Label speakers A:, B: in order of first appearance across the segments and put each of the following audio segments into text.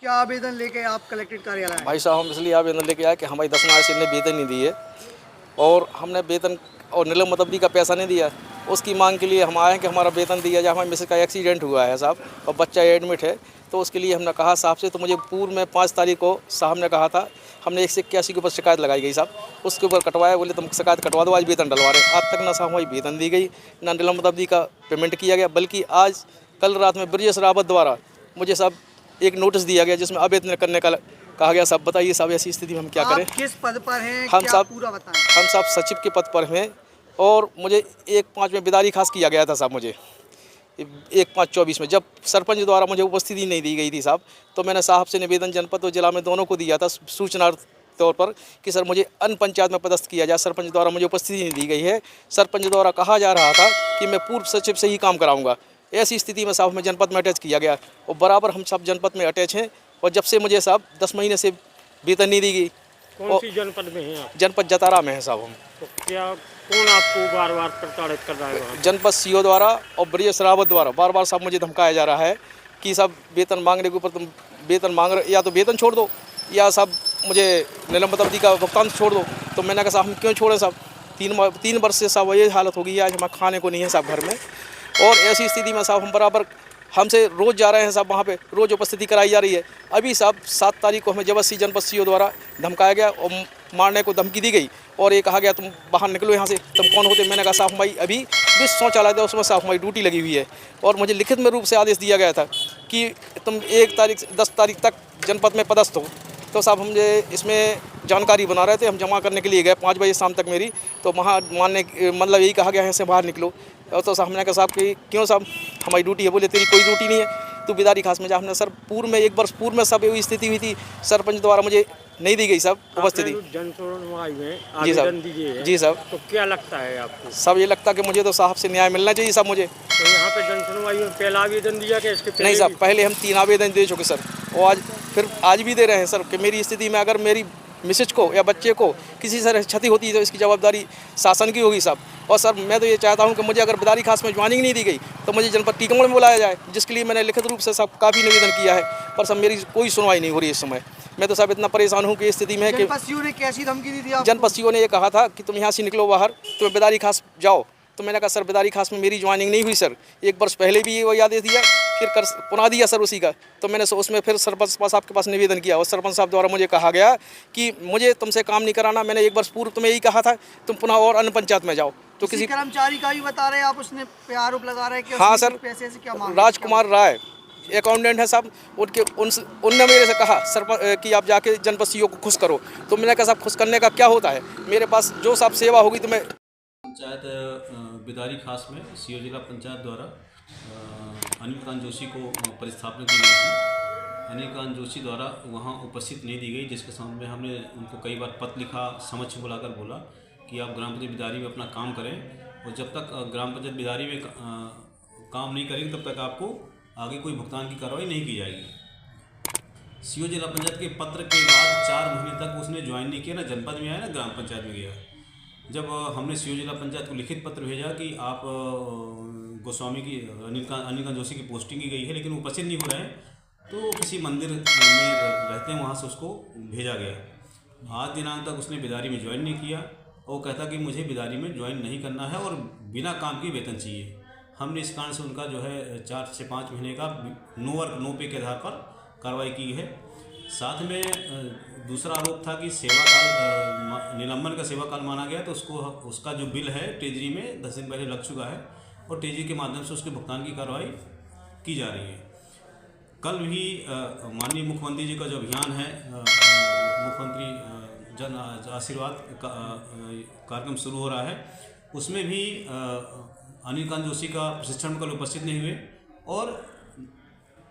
A: क्या आवेदन लेके आप कलेक्ट्रेट कार्यालय आए?
B: भाई साहब हम इसलिए आवेदन लेके आए कि हमारी 10 माह से इन्हें वेतन नहीं दिए और हमने वेतन और निलंबित अवधि का पैसा नहीं दिया। उसकी मांग के लिए हम आए हैं कि हमारा वेतन दिया जाए। हमारी मिसेज का एक्सीडेंट हुआ है साहब और बच्चा एडमिट है, तो उसके लिए हमने कहा साहब से। तो मुझे पूर्व में 5 तारीख को साहब ने कहा था, हमने 181 के ऊपर शिकायत लगाई गई साहब, उसके ऊपर कटवाया। बोले तुम शिकायत कटवा दो, आज वेतन डलवा रहे। आज तक ना साहब हमारी वेतन दी गई, ना निलंबित अवधि का पेमेंट किया गया, बल्कि आज कल रात में ब्रजेश रावत द्वारा मुझे साहब एक नोटिस दिया गया जिसमें आवेदन करने का कहा गया। साहब बताइए साहब, ऐसी स्थिति में हम क्या करें?
A: आप किस पद पर हैं?
B: हम
A: क्या
B: साहब
A: पूरा बताएं।
B: हम साहब सचिव के पद पर हैं और मुझे 1/5 में बिदारी खास किया गया था साहब। मुझे 1/5/24 में जब सरपंच द्वारा मुझे उपस्थिति नहीं दी गई थी साहब, तो मैंने साहब से निवेदन जनपद और जिला में दोनों को दिया था सूचना तौर पर कि सर मुझे अन्य पंचायत में पदस्थ किया जाए। सरपंच द्वारा मुझे उपस्थिति नहीं दी गई है। सरपंच द्वारा कहा जा रहा था कि मैं पूर्व सचिव से ही काम कराऊंगा। ऐसी स्थिति में साहब में जनपद में अटैच किया गया और बराबर हम सब जनपद में अटैच हैं। और जब से मुझे साहब 10 महीने से वेतन नहीं दी गई।
C: कौन सी जनपद में हैं आप?
B: जनपद जतारा में है साहब हम।
C: तो क्या कौन आपको बार बार प्रताड़ित कर रहा है वहाँ?
B: जनपद सीओ द्वारा और ब्रजेश रावत द्वारा बार बार साहब मुझे धमकाया जा रहा है कि साहब वेतन मांगने के ऊपर तुम वेतन मांग रहे, या तो वेतन छोड़ दो या साहब मुझे निलंबित अवधि का भुगतान छोड़ दो। तो मैंने कहा साहब हम क्यों छोड़ें साहब, 3 वर्ष से साहब ये हालत हो गई है, आज हमारे खाने को नहीं है साहब घर में। और ऐसी स्थिति में साहब हम बराबर हमसे रोज़ जा रहे हैं साहब, वहाँ पे रोज़ उपस्थिति कराई जा रही है। अभी साहब 7 तारीख को हमें जबरदस्ती जनपद सीओ द्वारा धमकाया गया और मारने को धमकी दी गई और ये कहा गया तुम बाहर निकलो यहाँ से, तुम कौन होते? मैंने कहा साहब हमारी अभी विश्व शौचालय था उसमें साहब हमारी ड्यूटी लगी हुई है और मुझे लिखित में रूप से आदेश दिया गया था कि तुम 10 तारीख तक जनपद में पदस्थ हो। तो साहब हम इसमें जानकारी बना रहे थे, हम जमा करने के लिए गए 5 बजे शाम तक मेरी, तो वहाँ मानने मतलब यही कहा गया है से बाहर निकलो। तो साहब हमने कहा साहब कि क्यों साहब हमारी ड्यूटी है? बोले तेरी कोई ड्यूटी नहीं है, तू बिदारी खास में जा। हमने सर पूर्व में 1 वर्ष पूर्व में सब ये स्थिति हुई थी, सरपंच द्वारा मुझे नहीं दी गई साहब उपस्थिति।
C: जी साहब,
B: जी साहब।
C: तो क्या लगता है आपको?
B: सब ये लगता कि मुझे तो साहब से न्याय मिलना चाहिए साहब मुझे।
C: तो यहाँ पे जन सुनवाई में पहला आवेदन दिया कि इसके
B: नहीं साहब, पहले हम 3 आवेदन दे चुके सर और आज भी दे रहे हैं सर कि मेरी स्थिति में अगर मेरी मिसेज को या बच्चे को किसी तरह क्षति होती है तो इसकी जवाबदारी शासन की होगी साहब। और सर मैं तो ये चाहता हूँ कि मुझे अगर बिदारी खास में ज्वाइनिंग नहीं दी गई तो मुझे जनपद टीकमगढ़ में बुलाया जाए, जिसके लिए मैंने लिखित रूप से सब काफ़ी निवेदन किया है, पर सब मेरी कोई सुनवाई नहीं हो रही है इस समय। मैं तो साहब इतना परेशान हूँ कि इस स्थिति में कि
A: जनपद सीओ ने कैसी धमकी दी थी आपको?
B: जनपद सीओ ने ये कहा था कि तुम यहाँ से निकलो बाहर, तुम्हें बिदारी खास जाओ। तो मैंने कहा सर बिदारी खास में मेरी ज्वाइनिंग नहीं हुई सर, 1 वर्ष पहले भी वही आदेश दिया, फिर पुनः दिया सर उसी का। तो मैंने उसमें फिर सरपंच साहब के पास निवेदन किया और सरपंच साहब द्वारा मुझे कहा गया कि मुझे तुमसे काम नहीं कराना। मैंने 1 वर्ष पूर्व तुम्हें यही कहा था तुम पुनः और अन्य पंचायत में जाओ। तो किसी
A: कर्मचारी का भी बता रहे हैं आप, उसने आरोप लगा रहे हैं कि
B: हाँ सर,
A: पैसे से क्या मांग?
B: राजकुमार राय अकाउंटेंट है साहब, उनने मेरे से कहा सरपंच कि आप जाके जनपद सीओ को खुश करो। तो मैंने कहा साहब खुश करने का क्या होता है, मेरे पास जो साहब सेवा होगी तो मैं
D: पंचायत बिदारी खास में सीओ जिला पंचायत द्वारा अनिल कांत जोशी को प्रतिस्थापना की गई थी। अनिल कांत जोशी द्वारा वहां उपस्थित नहीं दी गई, जिसके सामने हमने उनको कई बार पत्र लिखा, समक्ष बुलाकर बोला कि आप ग्राम पंचायत बिदारी में अपना काम करें और जब तक ग्राम पंचायत बिदारी में काम नहीं करेंगे तब तक आपको आगे कोई भुगतान की कार्रवाई नहीं की जाएगी। सीओ जिला पंचायत के पत्र के बाद 4 महीने तक उसने ज्वाइन नहीं किया, ना जनपद में आया ना ग्राम पंचायत में गया। जब हमने सीओ जिला पंचायत को लिखित पत्र भेजा कि आप गोस्वामी की अनिल कांत जोशी की पोस्टिंग की गई है लेकिन उपस्थित नहीं हो रहे हैं, तो किसी मंदिर में रहते हैं वहाँ से उसको भेजा गया। आज दिनांक तक उसने बिदारी में ज्वाइन नहीं किया और कहता कि मुझे बिदारी में ज्वाइन नहीं करना है और बिना काम की वेतन चाहिए। हमने इस कारण से उनका जो है 4 से 5 महीने का नो वर्क नो पे के आधार पर कार्रवाई की है। साथ में दूसरा आरोप था कि सेवा काल निलंबन का सेवा काल माना गया, तो उसका जो बिल है ट्रेजरी में 10 दिन पहले लग चुका है और ट्रेजरी के माध्यम से उसके भुगतान की कार्रवाई की जा रही है। कल भी माननीय मुख्यमंत्री जी का जो अभियान है मुख्यमंत्री जन आशीर्वाद कार्यक्रम शुरू हो रहा है, उसमें भी अनिल कांत जोशी का प्रशिक्षण में कल उपस्थित नहीं हुए और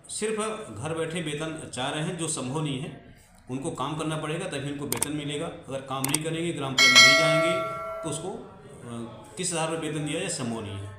D: सिर्फ घर बैठे वेतन चाह रहे हैं, जो संभव नहीं है। उनको काम करना पड़ेगा तभी उनको वेतन मिलेगा। अगर काम नहीं करेंगे, ग्राम पंचायत नहीं जाएंगे तो उसको किस आधार पर वेतन दिया जाए संभव नहीं है।